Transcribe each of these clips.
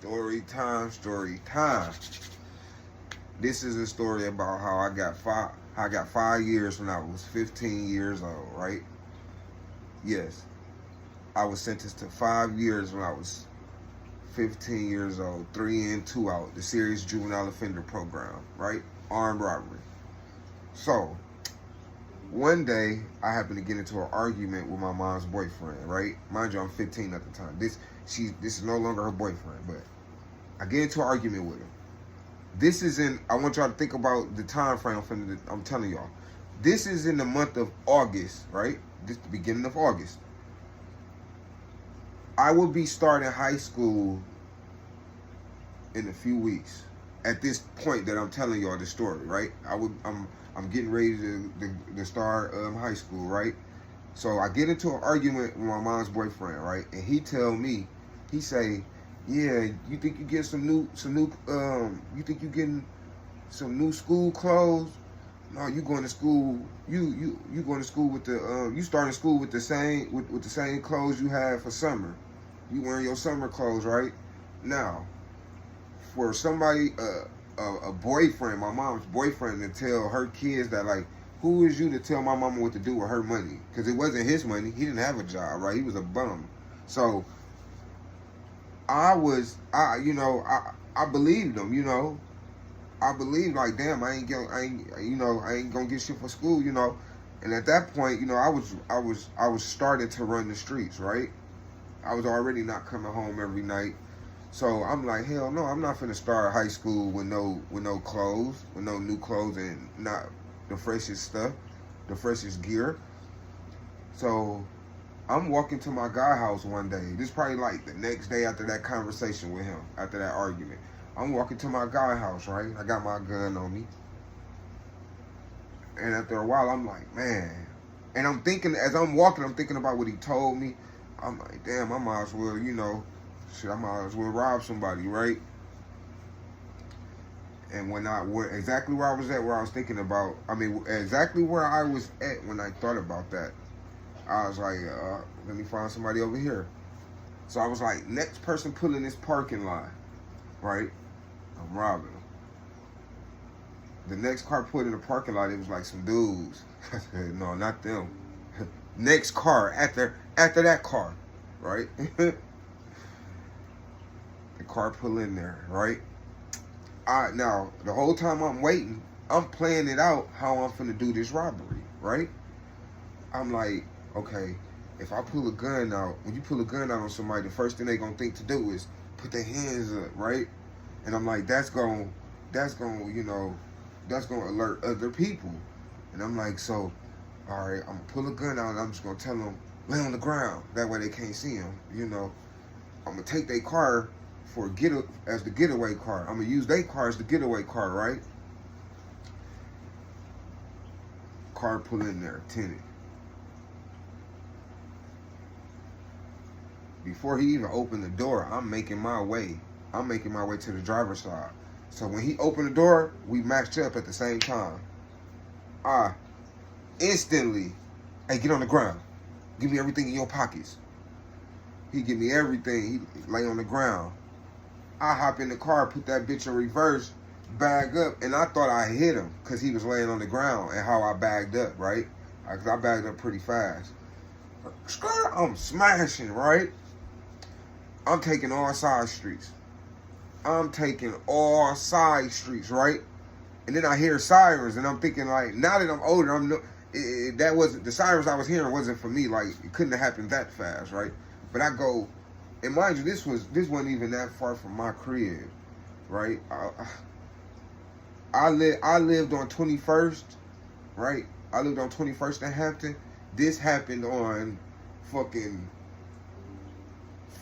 Story time, story time. This is a story about how I got 5 years when I was 15 years old, right? Yes. I was sentenced to 5 years when I was 15 years old, 3 in, 2 out, the serious juvenile offender program, right? Armed robbery. So, one day, I happened to get into an argument with my mom's boyfriend, right? Mind you, I'm 15 at the time. This is no longer her boyfriend, but I get into an argument with him. I want y'all to think about the time frame I'm telling y'all. This is in the month of August, right? This is the beginning of August. I will be starting high school in a few weeks. At this point that I'm telling y'all the story, right? I'm getting ready to start high school, right? So I get into an argument with my mom's boyfriend, right? And he say, yeah, you think you get you think you getting some new school clothes? No, you going to school. You going to school with you starting school with the same clothes you had for summer. You wearing your summer clothes, right? Now, for somebody, a boyfriend, my mom's boyfriend, to tell her kids that, like, who is you to tell my mama what to do with her money? Because it wasn't his money. He didn't have a job, right? He was a bum. So I believed him, I believed, like, damn, I ain't gonna get shit for school, And at that point, I was starting to run the streets, right? I was already not coming home every night. So I'm like, hell no, I'm not finna start high school with no clothes, with no new clothes and not the freshest stuff, the freshest gear. So I'm walking to my guy house one day. This is probably like the next day after that conversation with him, after that argument. I'm walking to my guy house, right? I got my gun on me. And after a while, I'm like, man. And I'm thinking, as I'm walking, I'm thinking about what he told me. I'm like, damn, I might as well, I might as well rob somebody, right? And exactly where I was at, where I was thinking about, exactly where I was at when I thought about that, I was like, let me find somebody over here. So I was like, next person put in this parking lot, right? I'm robbing them. The next car put in the parking lot, it was like some dudes. I said, no, not them. Next car, after that car, right? The car pull in there, right? Now, the whole time I'm waiting, I'm playing it out how I'm finna do this robbery, right? I'm like, okay, if I pull a gun out, when you pull a gun out on somebody, the first thing they gonna think to do is put their hands up, right? And I'm like, that's gonna alert other people. And I'm like, so, all right, I'm gonna pull a gun out and I'm just gonna tell them, lay on the ground. That way they can't see them, I'm gonna take their car as the getaway car. I'm gonna use their car as the getaway car, right? Car pull in there, tinted. Before he even opened the door, I'm making my way to the driver's side. So when he opened the door, we matched up at the same time. Instantly, hey, get on the ground. Give me everything in your pockets. He give me everything. He lay on the ground. I hop in the car, put that bitch in reverse, bag up, and I thought I hit him because he was laying on the ground and how I bagged up, right? Because I bagged up pretty fast. I'm smashing, right? I'm taking all side streets. right? And then I hear sirens, and I'm thinking, like, now that I'm older, that wasn't the sirens I was hearing wasn't for me. Like, it couldn't have happened that fast, right? But I go, and mind you, this wasn't even that far from my crib, right? I lived on 21st, right? I lived on 21st in Hampton. This happened on fucking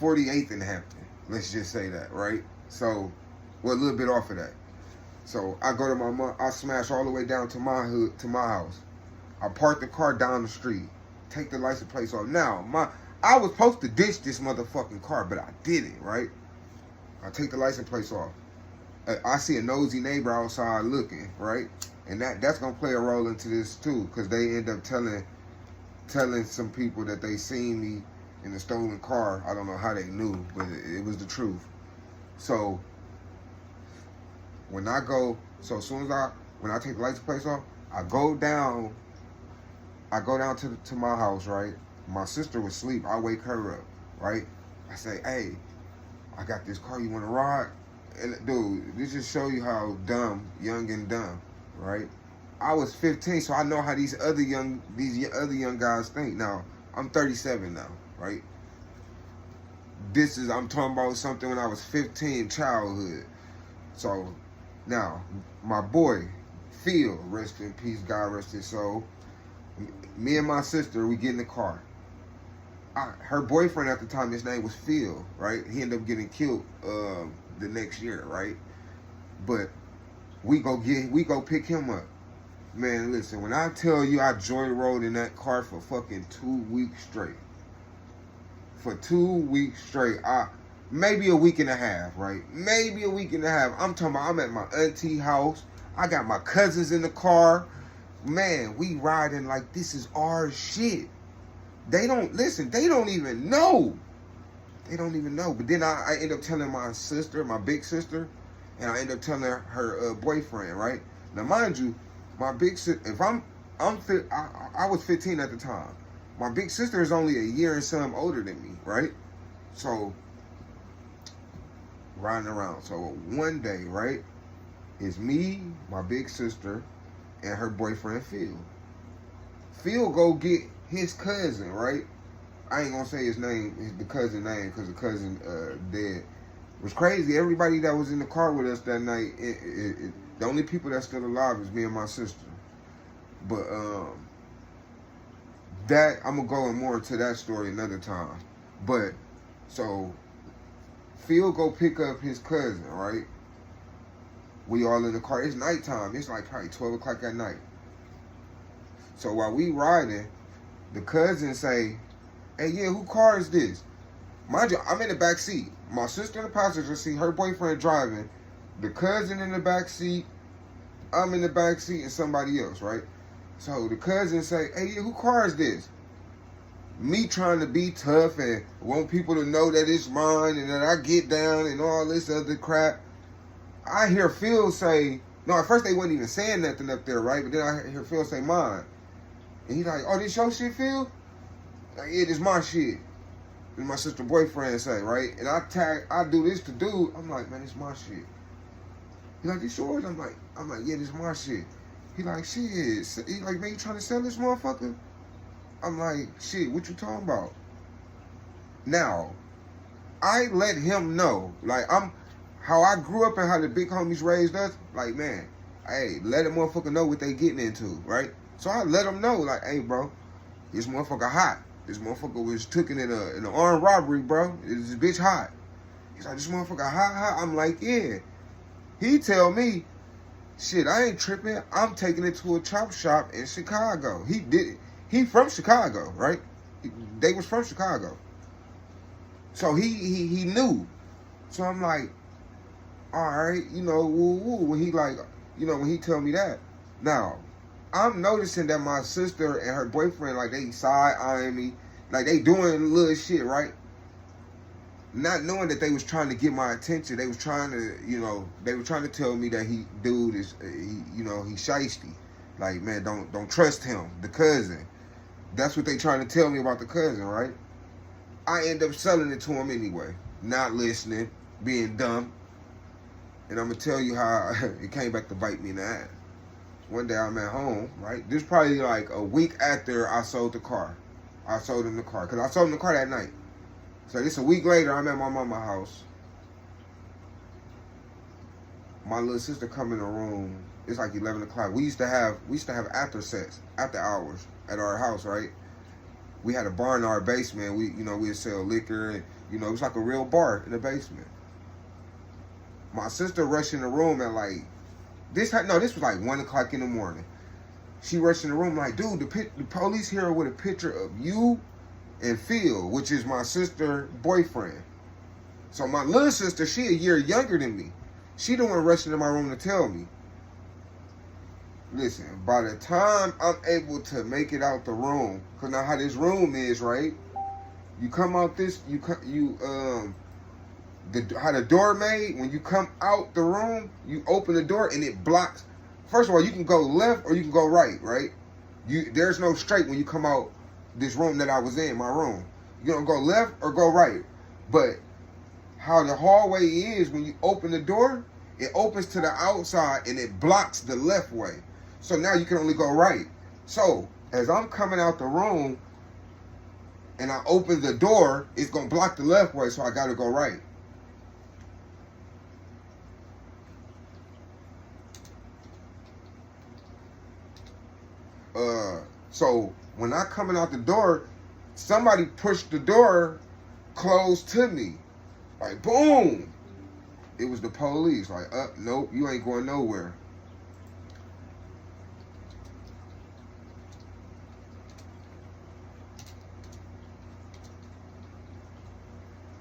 48th in Hampton. Let's just say that, right? So, well, a little bit off of that. So I go to my mom. I smash all the way down to my hood, to my house. I park the car down the street. Take the license plate off. Now, I was supposed to ditch this motherfucking car, but I didn't, right? I take the license plate off. I see a nosy neighbor outside looking, right? And that's gonna play a role into this too, because they end up telling some people that they seen me in a stolen car. I don't know how they knew, but it was the truth. So when I go, so as soon as when I take the license plate off, I go down to my house, right? My sister was asleep. I wake her up, right? I say, hey, I got this car. You want to ride? And dude, this just show you how young and dumb, right? I was 15, so I know how these other young guys think. Now I'm 37 now, right? I'm talking about something when I was 15, childhood. So now my boy Phil, rest in peace, God rest his soul. Me and my sister, we get in the car. Her boyfriend at the time, his name was Phil, right? He ended up getting killed the next year, right? But we go pick him up. Man, listen, when I tell you I joyrode in that car for fucking 2 weeks straight. For 2 weeks straight. Maybe a week and a half, right? Maybe a week and a half. I'm talking about I'm at my auntie house. I got my cousins in the car. Man, we riding like this is our shit. They don't even know. They don't even know. But then I end up telling my sister, my big sister, and I end up telling her boyfriend, right? Now, mind you, my big sister, I was 15 at the time. My big sister is only a year and some older than me, right? So, riding around. So, one day, right, it's me, my big sister, and her boyfriend, Phil. Phil go get his cousin, right? I ain't gonna say his name, the cousin name, because the cousin dead. It was crazy. Everybody that was in the car with us that night, the only people that's still alive is me and my sister. But that I'm gonna go more into that story another time. But so Phil go pick up his cousin, right? We all in the car. It's nighttime. It's like probably 12 o'clock at night. So while we riding, the cousin say, hey, yeah, who car is this? Mind you, I'm in the back seat. My sister in the passenger seat, her boyfriend driving. The cousin in the back seat, I'm in the back seat, and somebody else, right? So the cousin say, hey, yeah, who car is this? Me trying to be tough and want people to know that it's mine and that I get down and all this other crap. I hear Phil say, no, at first they wasn't even saying nothing up there, right? But then I hear Phil say mine. And he's like, oh, this your shit, Phil? Like, yeah, this my shit. And my sister boyfriend say, right? And I do this to dude. I'm like, man, this my shit. He like, this yours? I'm like, yeah, this my shit. He like, shit. He like, man, you trying to sell this motherfucker? I'm like, shit, what you talking about? Now, I let him know, like, how I grew up and how the big homies raised us. Like, man, hey, let a motherfucker know what they getting into, right? So I let him know, like, hey, bro, this motherfucker hot. This motherfucker was taken in an armed robbery, bro. This bitch hot. He's like, this motherfucker hot. I'm like, yeah. He tell me, shit, I ain't tripping. I'm taking it to a chop shop in Chicago. He from Chicago, right? They was from Chicago. So he knew. So I'm like, all right, woo woo. When he like, when he tell me that. Now, I'm noticing that my sister and her boyfriend, like, they side-eyeing me. Like, they doing little shit, right? Not knowing that they was trying to get my attention. They was trying to, they were trying to tell me that he's shiesty. Like, man, don't trust him, the cousin. That's what they trying to tell me about the cousin, right? I end up selling it to him anyway. Not listening, being dumb. And I'm going to tell you how it came back to bite me in the ass. One day I'm at home, right? This probably like a week after I sold the car. I sold him the car. Because I sold him the car that night. So this a week later, I'm at my mama's house. My little sister come in the room. It's like 11 o'clock. We used to have after hours at our house, right? We had a bar in our basement. We'd sell liquor. And, it was like a real bar in the basement. My sister rushed in the room at like, this was like 1 o'clock in the morning. She rushed in the room like, dude, the police here with a picture of you and Phil, which is my sister's boyfriend. So my little sister, she a year younger than me. She the one rushing in my room to tell me. Listen, by the time I'm able to make it out the room, cause now how this room is, right? You come out this, how the door made, when you come out the room, you open the door and it blocks. First of all, you can go left or you can go right, right? There's no straight when you come out this room that I was in, my room. You don't go left or go right. But how the hallway is, when you open the door, it opens to the outside and it blocks the left way. So now you can only go right. So as I'm coming out the room and I open the door, it's going to block the left way, so I got to go right. So when I coming out the door, somebody pushed the door closed to me. Like, boom. It was the police. Like, nope, you ain't going nowhere.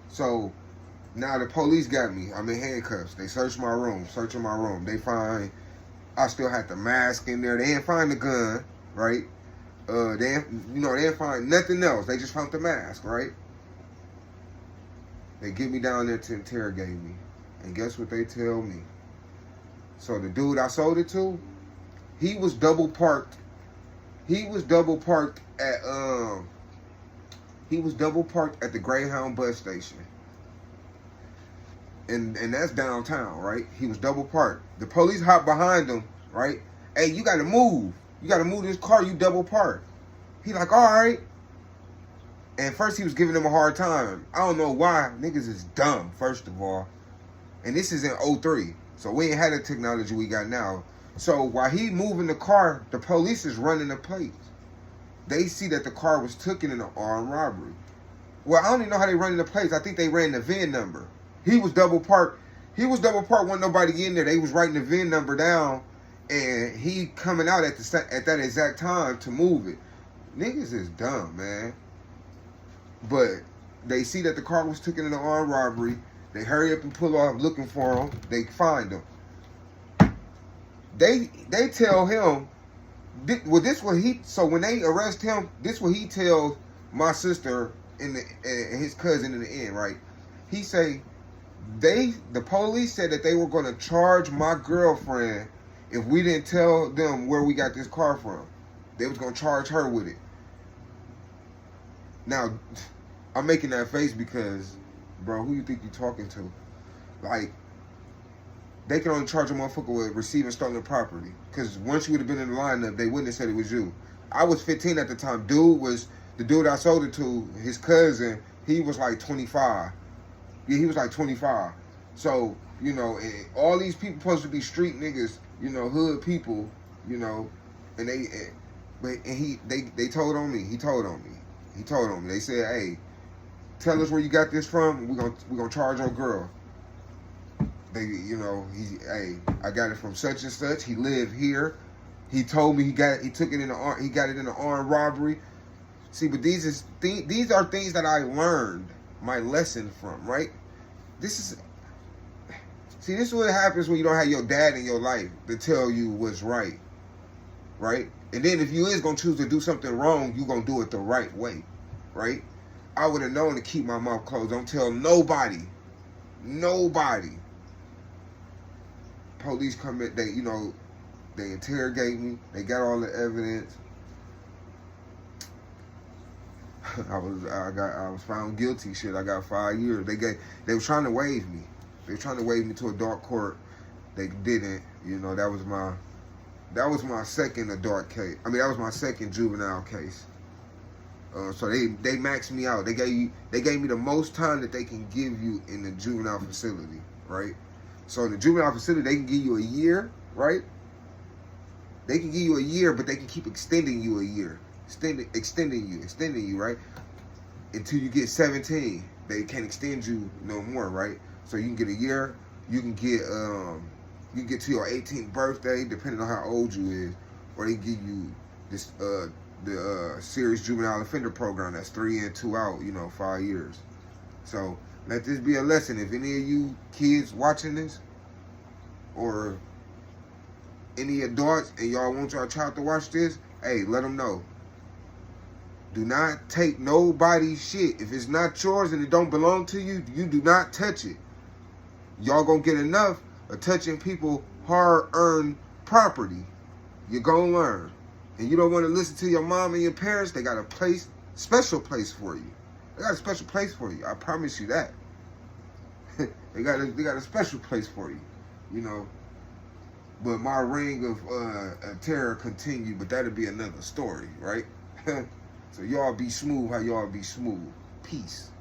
So now the police got me. I'm in handcuffs. They searched my room, searching my room. They find I still had the mask in there. They didn't find the gun, right? They didn't find nothing else. They just found the mask, right? They get me down there to interrogate me. And guess what they tell me? So the dude I sold it to, he was double parked. He was double parked at the Greyhound bus station. And that's downtown, right? He was double parked. The police hopped behind him, right? Hey, you gotta move. You gotta move this car, you double parked. He like, all right. And first he was giving them a hard time. I don't know why. Niggas is dumb, first of all. And this is in 03. So we ain't had the technology we got now. So while he moving the car, the police is running the plates. They see that the car was taken in an armed robbery. Well, I don't even know how they running the plates. I think they ran the VIN number. He was double parked. Wasn't nobody in there. They was writing the VIN number down, and he coming out at that exact time to move it. Niggas is dumb, man. But they see that the car was taken in an armed robbery. They hurry up and pull off looking for him. They find him. They tell him, so when they arrest him, this what he tells my sister and his cousin in the end, right? He say, the police said that they were going to charge my girlfriend if we didn't tell them where we got this car from. They was going to charge her with it. Now, I'm making that face because, bro, who you think you talking to? Like, they can only charge a motherfucker with receiving stolen property. Because once you would have been in the lineup, they wouldn't have said it was you. I was 15 at the time. The dude I sold it to, his cousin, he was like 25. Yeah, he was like 25. So, and all these people supposed to be street niggas, hood people, and they told on me. He told on me. They said, hey, tell us where you got this from. We're gonna charge your girl. Hey, I got it from such and such. He lived here. He told me he got it in an armed robbery. See, but these are things that I learned my lesson from, right? This is what happens when you don't have your dad in your life to tell you what's right, right? And then if you is gonna choose to do something wrong, you gonna do it the right way, right? I would have known to keep my mouth closed. Don't tell nobody. Police come in, they interrogate me. They got all the evidence. I was found guilty. Shit, I got 5 years. They were trying to waive me. They were trying to waive me to adult court. They didn't. That was my second adult case. I mean, that was my second juvenile case. So they maxed me out. They gave me the most time that they can give you in the juvenile facility, right? So in the juvenile facility, they can give you a year, right? They can give you a year, but they can keep extending you a year. Extending you, right? Until you get 17. They can't extend you no more, right? So you can get a year. You can get to your 18th birthday, depending on how old you is, or they give you this the serious juvenile offender program that's 3 in, 2 out, 5 years. So let this be a lesson. If any of you kids watching this, or any adults, and y'all want your child to watch this, hey, let them know. Do not take nobody's shit. If it's not yours and it don't belong to you, you do not touch it. y'all gonna get enough of touching people hard-earned property. You're gonna learn. And you don't want to listen to your mom and your parents, they got a place, special place for you. They got a special place for you. I promise you that. they got a special place for you, you know. But my reign of terror continued, but that'll be another story, right? So y'all be smooth how y'all be smooth. Peace.